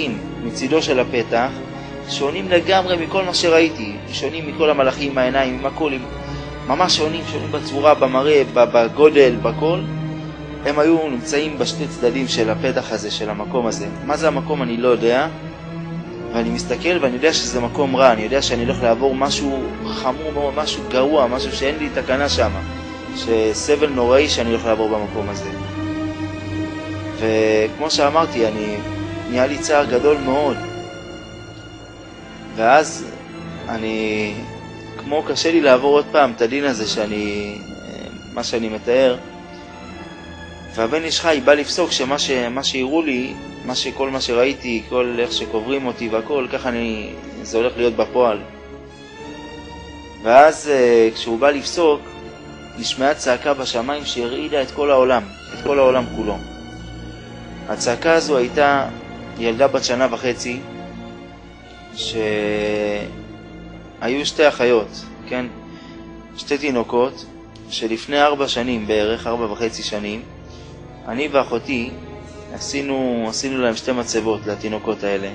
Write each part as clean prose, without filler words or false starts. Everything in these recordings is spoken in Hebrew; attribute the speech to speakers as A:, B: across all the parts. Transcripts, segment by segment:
A: מלאכים מצידו של הפתח, שונים לגמרי מכל מה שראיתי, שונים מכל המלאכים, העיניים, עם הכל, ממש שונים בצורה, במראה, בגודל, בכל. הם היו נמצאים בשתי צדדים של הפתח הזה, של המקום הזה. מה זה המקום אני לא יודע, ואני מסתכל ואני יודע שזה מקום רע, אני יודע שאני הולך לעבור משהו חמור מאוד, משהו גרוע, משהו שאין לי תקנה שם, שסבל נוראי שאני הולך לעבור במקום הזה. וכמו שאמרתי, נהיה לי צער גדול מאוד. ואז כמו קשה לי לעבור עוד פעם את הדין הזה מה שאני מתאר. והבן איש חי בא לפסוק שמה שיראו לי, כל מה שראיתי, כל איך שקוברים אותי והכל, ככה זה הולך להיות בפועל. ואז כשהוא בא לפסוק, נשמעה צעקה בשמיים שהרעידה את כל העולם, את כל העולם כולו. הצעקה הזו הייתה ילדה בת 1.5 שנה, שהיו שתי אחיות, כן? שתי תינוקות, שלפני 4 שנים בערך, 4.5 שנים, אני ואחותי עשינו להם 2 מצבות לתינוקות האלה.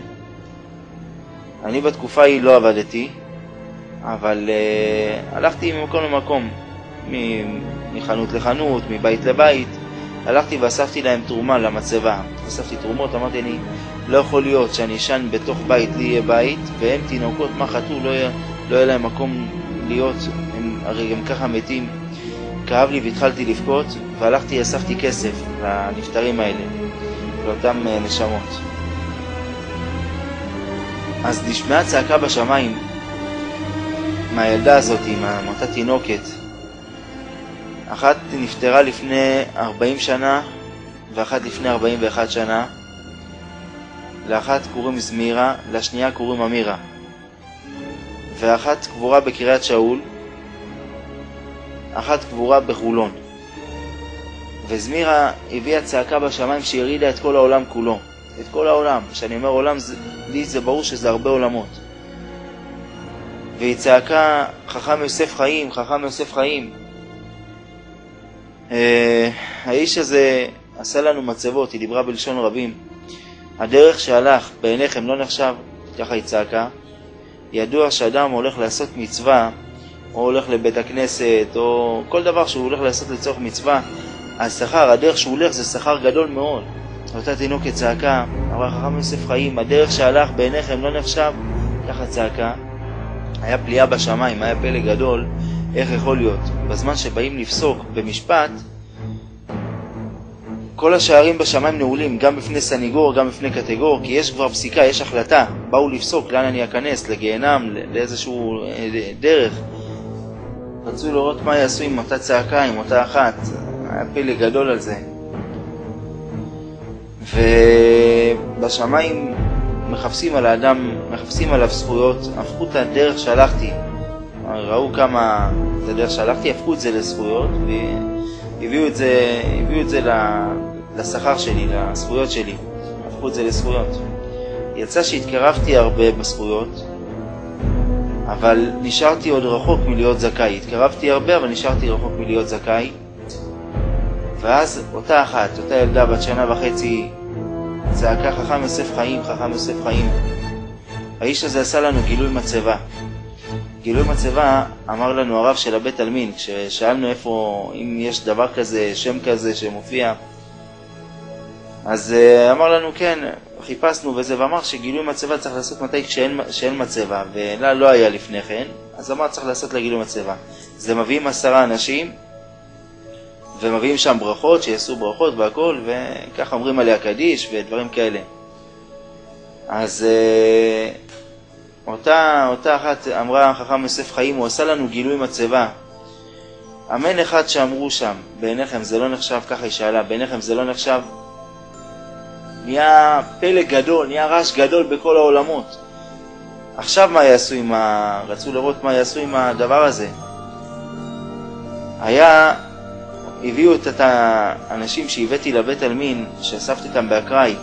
A: אני בתקופה היא לא עבדתי, אבל הלכתי ממקום למקום, מחנות לחנות, מבית לבית. הלכתי ואספתי להם תרומה למצבה. אספתי תרומות, אמרתי אני לא יכול להיות שאני אשן בתוך בית, לי יהיה בית, והם תינוקות מה חטאו, לא יהיה להם מקום להיות, הרי הם ככה מתים. כאב לי והתחלתי לבכות, והלכתי אספתי כסף לנפטרים האלה, לאותם נשמות. אז נשמעה צעקה בשמיים מהילדה הזאת, מאותה תינוקת. אחת נפטרה לפני 40 שנה ואחת לפני 41 שנה. לאחת קוראים זמירה, לשנייה קוראים אמירה. ואחת קבורה בקריית שאול, אחת קבורה בחולון. וזמירה הביאה צעקה בשמיים שהרידה את כל העולם כולו. את כל העולם. כשאני אומר עולם, לי זה ברור שזה הרבה עולמות. והיא צעקה, חכם יוסף חיים, חכם יוסף חיים. האיש הזה עשה לנו מצבות, היא דיברה בלשון רבים. הדרך שהלך בעיניכם לא נחשב, ככה היא צעקה. ידוע שאדם הולך לעשות מצווה, או הולך לבית הכנסת, או כל דבר שהוא הולך לעשות לצורך מצווה, השכר, הדרך שהוא הולך זה שכר גדול מאוד. אותה תינוקת צעקה, אמרה חכם יוסף חיים, הדרך שהלך בעיניכם לא נחשב, ככה צעקה. היה פליאה בשמיים, היה פלא גדול, איך יכול להיות? בזמן שבאים לפסוק במשפט, כל השערים בשמיים נעולים, גם בפני סניגור, גם בפני קטגור, כי יש כבר פסיקה, יש החלטה. באו לפסוק, לאן אני אכנס, לגיהנם, לאיזשהו דרך. רצו לראות מה יעשו עם אותה צעקה, עם אותה אחת. היה פלא גדול על זה. ובשמיים מחפשים על האדם, מחפשים עליו זכויות, הפכו את הדרך שהלכתי. ראו כמה את הדרך שהלכתי, הפכו את זה לזכויות, והביאו את זה לשכר שלי, לזכויות שלי. הפכו את זה לזכויות. יצא שהתקרבתי הרבה בזכויות, אבל נשארתי עוד רחוק מלהיות זכאי. התקרבתי הרבה, אבל נשארתי רחוק מלהיות זכאי. ואז אותה אחת, אותה ילדה בת 1.5 שנה, צעקה חכם יוסף חיים, חכם יוסף חיים. האיש הזה עשה לנו גילוי מצבה. גילוי מצבה אמר לנו הרב של הבית עלמין, כששאלנו איפה, אם יש דבר כזה, שם כזה שמופיע, אז אמר לנו כן, חיפשנו וזה, ואמר שגילוי מצבה צריך לעשות מתי כשאין מצבה, ולה לא היה לפני כן, אז אמר צריך לעשות לגילוי מצבה. זה מביאים 10 אנשים, ומביאים שם ברכות, שיעשו ברכות והכל, וכך אומרים עליה קדיש ודברים כאלה. אז אותה אחת אמרה חכם יוסף חיים, הוא עשה לנו גילוי מצבה. אמן אחד שאמרו שם, בעיניכם זה לא נחשב, ככה היא שאלה, בעיניכם זה לא נחשב? נהיה פלא גדול, נהיה רעש גדול בכל העולמות. עכשיו מה יעשו רצו לראות מה יעשו עם הדבר הזה. הביאו את האנשים שהבאתי לבית עלמין, שאספתי אותם באקראי,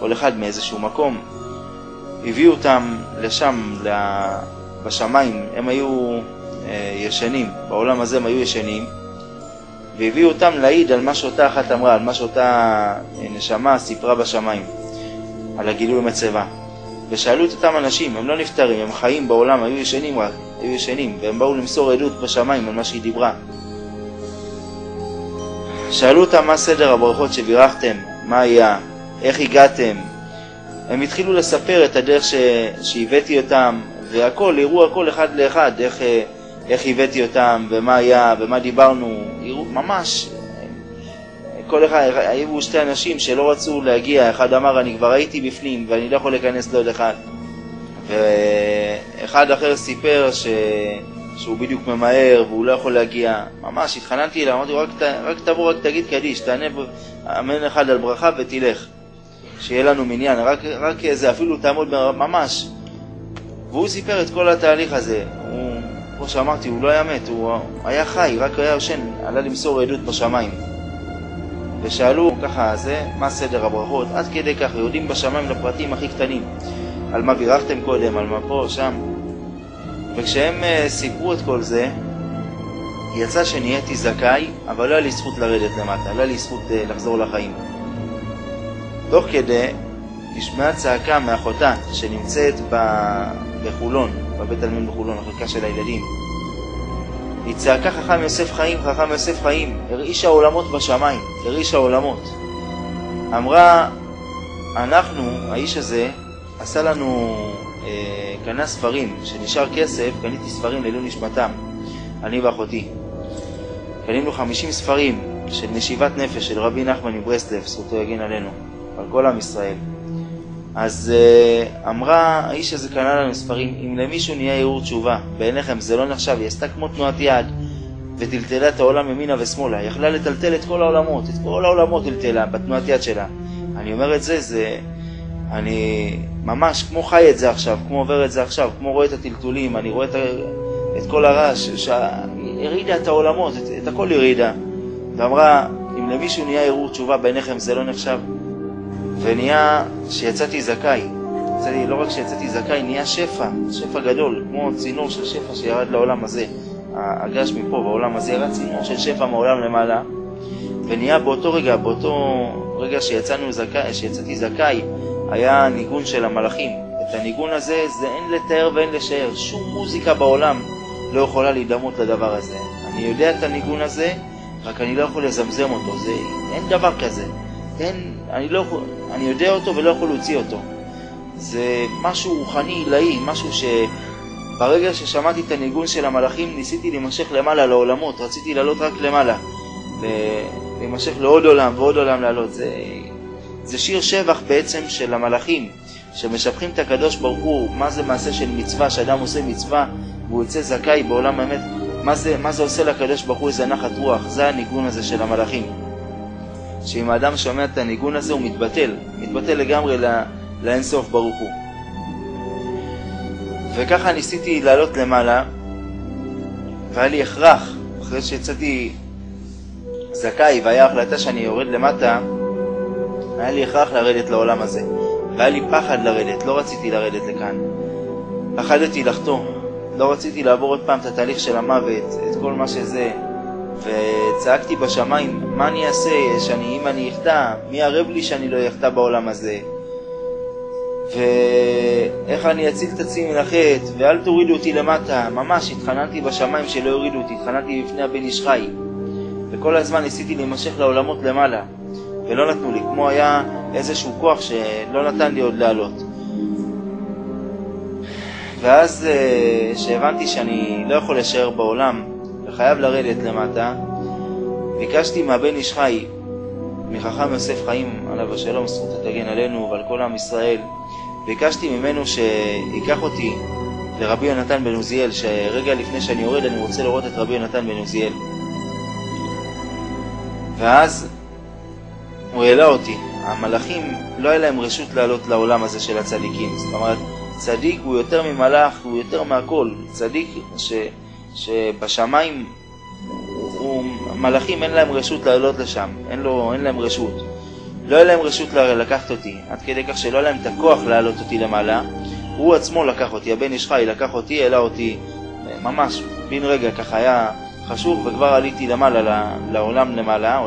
A: כל אחד מאיזשהו מקום, הביאו אותם לשם, בשמיים, הם היו ישנים, בעולם הזה הם היו ישנים, והביאו אותם להעיד על מה שאותה אחת אמרה, על מה שאותה נשמה סיפרה בשמיים. על הגילוי מצבה. ושאלו את אותם אנשים, הם לא נפטרים, הם חיים בעולם, היו ישנים, והם באו למסור עדות בשמיים על מה שהיא דיברה. שאלו אותם מה סדר הברכות שבירכתם, מה היה, איך הגעתם. הם התחילו לספר את הדרך שהבאתי אותם, והכל, הראו הכל אחד לאחד, איך הבאתי אותם, ומה היה, ומה דיברנו, הראו ממש. כל אחד, היו שתי אנשים שלא רצו להגיע, אחד אמר אני כבר הייתי בפנים ואני לא יכול להיכנס לעוד אחד. ואחד אחר סיפר שהוא בדיוק ממהר והוא לא יכול להגיע. ממש התחננתי אליו, אמרתי רק תבוא, רק תגיד קדיש, תענה אמן אחד על ברכה ותלך. שיהיה לנו מניין, רק זה אפילו תעמוד ממש. והוא סיפר את כל התהליך הזה. כמו שאמרתי, הוא לא היה מת, הוא היה חי, רק היה יושן, עלה למסור עדות בשמיים. ושאלו ככה, מה סדר הברכות? עד כדי כך, יודעים בשמיים לפרטים הכי קטנים. על מה בירכתם קודם, על מה פה, שם. וכשהם סיפרו את כל זה, יצא שנהייתי זכאי, אבל לא היה לי זכות לרדת למטה, לא היה לי זכות לחזור לחיים. תוך כדי, נשמעה צעקה מאחותה שנמצאת בחולון, בבית עלמין בחולון, החלקה של הילדים. היא צעקה חכם יוסף חיים, חכם יוסף חיים, הרעישה העולמות בשמיים, הרעישה העולמות. אמרה, האיש הזה, עשה לנו, קנה ספרים, שנשאר כסף, קניתי ספרים לעילוי נשמתם, אני ואחותי. קנינו 50 ספרים של נשיבת נפש של רבי נחמן מברסלב, זכותו יגן עלינו, על כל עם ישראל. אז אמרה, האיש הזה קנה לנו ספרים, אם למישהו נהיה ערעור תשובה, בעיניכם זה לא נחשב, היא עשתה כמו תנועת יד, וטלטלה את העולם ימינה ושמאלה, יכלה לטלטל את כל העולמות, את כל העולמות טלטלה בתנועת יד שלה. אני אומר את זה, אני ממש כמו חי את זה עכשיו, כמו עובר את זה עכשיו, כמו רואה את הטלטולים, אני רואה את כל הרעש, שהרידה את העולמות, את הכל הרידה. ואמרה, אם למישהו נהיה ערעור תשובה, בעיניכם זה לא נחשב. ונהיה שיצאתי זכאי, לא רק שיצאתי זכאי, נהיה שפע גדול, כמו צינור של שפע שירד לעולם הזה. הגש מפה בעולם הזה ירד צינור של שפע מעולם למעלה, ונהיה באותו רגע שיצאתי זכאי, היה ניגון של המלאכים. את הניגון הזה זה אין לתאר ואין לשער, שום מוזיקה בעולם לא יכולה להידמות לדבר הזה. אני יודע את הניגון הזה, רק אני לא יכול לזמזם אותו, אין דבר כזה. אני יודע אותו ולא יכול להוציא אותו. זה משהו רוחני עילאי, משהו שברגע ששמעתי את הניגון של המלאכים ניסיתי להימשך למעלה לעולמות, רציתי לעלות רק למעלה, להימשך לעוד עולם ועוד עולם לעלות. זה שיר שבח בעצם של המלאכים שמשבחים את הקדוש ברוך הוא. מה זה מעשה של מצווה, שאדם עושה מצווה והוא יוצא זכאי בעולם האמת, מה זה עושה לקדוש ברוך הוא? איזה נחת רוח. זה הניגון הזה של המלאכים, שאם האדם שומע את הניגון הזה הוא מתבטל לגמרי לאינסוף ברוך הוא. וככה ניסיתי לעלות למעלה, והיה לי הכרח, אחרי שיצאתי זכאי והיה החלטה שאני יורד למטה, היה לי הכרח לרדת לעולם הזה. והיה לי פחד לרדת, לא רציתי לרדת לכאן. פחדתי לחטוא, לא רציתי לעבור עוד פעם את התהליך של המוות, את כל מה שזה. וצעקתי בשמיים, מה אני אעשה אם אני אחטא? מי ערב לי שאני לא אחטא בעולם הזה? ואיך אני אציל את עצמי מן החטא? ואל תורידו אותי למטה. ממש התחננתי בשמיים שלא יורידו אותי, התחננתי בפני הבן איש חי. וכל הזמן ניסיתי להימשך לעולמות למעלה, ולא נתנו לי, כמו היה איזשהו כוח שלא נתן לי עוד לעלות. ואז שהבנתי שאני לא יכול להישאר בעולם וחייב לרדת למטה, ביקשתי מהבן איש חי, מחכם יוסף חיים עליו השלום, זכותו תגן עלינו ועל כל עם ישראל, ביקשתי ממנו שיקח אותי לרבי יונתן בן עוזיאל, שרגע לפני שאני יורד אני רוצה לראות את רבי יונתן בן עוזיאל. ואז הוא העלה אותי. המלאכים לא היה להם רשות לעלות לעולם הזה של הצדיקים. זאת אומרת, צדיק הוא יותר ממלאך, הוא יותר מהכל. צדיק שבשמיים, מלאכים אין להם רשות לעלות לשם, אין להם רשות. לא היה להם רשות לקחת אותי, עד כדי כך שלא היה להם את הכוח לעלות אותי למעלה. הוא עצמו לקח אותי, הבן איש חי לקח אותי, העלה אותי, ממש בן רגע ככה היה חשוב, וכבר עליתי למעלה לעולם למעלה.